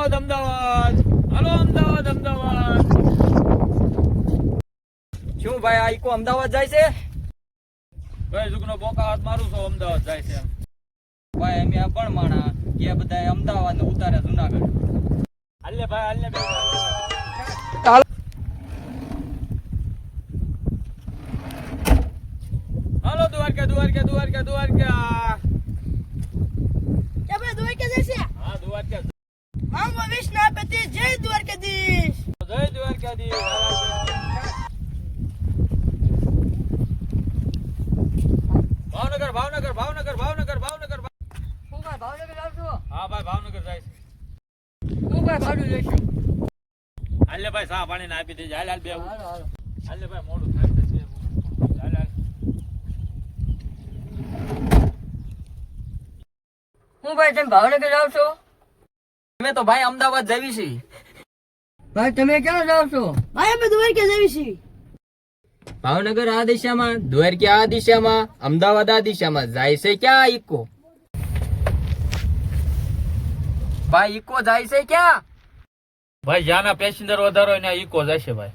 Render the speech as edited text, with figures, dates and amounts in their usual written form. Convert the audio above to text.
અમદાવાદ અમદાવાદ, હાલો અમદાવાદ અમદાવાદ. શું ભાઈ આ ઈકો અમદાવાદ જાય છે? ભાઈ જુગનો બોકા હાથ મારું છું, અમદાવાદ જાય છે. ભાઈ અમે આ પણ માણા એ બધા અમદાવાદ ને ઉતારે જુનાગઢ. હાલે ભાઈ હાલે હાલો દ્વારકા દ્વારકા દ્વારકા દ્વારકા. કે ભાઈ દ્વારકા જશે? હા દ્વારકા. માંગો વિષ્ણુપતિ જય દ્વારકાધીશ. જય દ્વારકાધીશ. ભાવનગર ભાવનગર ભાવનગર ભાવનગર ભાવનગર. હું ભાઈ ભાવનગર જાવ છું. હા ભાઈ ભાવનગર જાય છે. હું ભાઈ ભાડું લઈશું. હાલે ભાઈ સા પાણી ને આપી દેજે. હાલ હાલ બે હાલો હાલો. હાલે ભાઈ મોડું થાય છે. હાલ હાલ. હું ભાઈ તમે ભાવનગર જાવ છો? અમે તો ભાઈ અમદાવાદ જવી છીએ. ભાઈ તમે ક્યાં જાવ છો? ભાઈ અમે દ્વારકા જઈએ છીએ. ભાવનગર આ દિશામાં, દ્વારકા આ દિશામાં, અમદાવાદ આ દિશામાં. જાય છે ક્યાં ઈકો? ભાઈ ઈકો જાય છે ક્યાં? ભાઈ જ્યાંના પેસેન્જર વધારો હોય ને ઈકો જશે ભાઈ.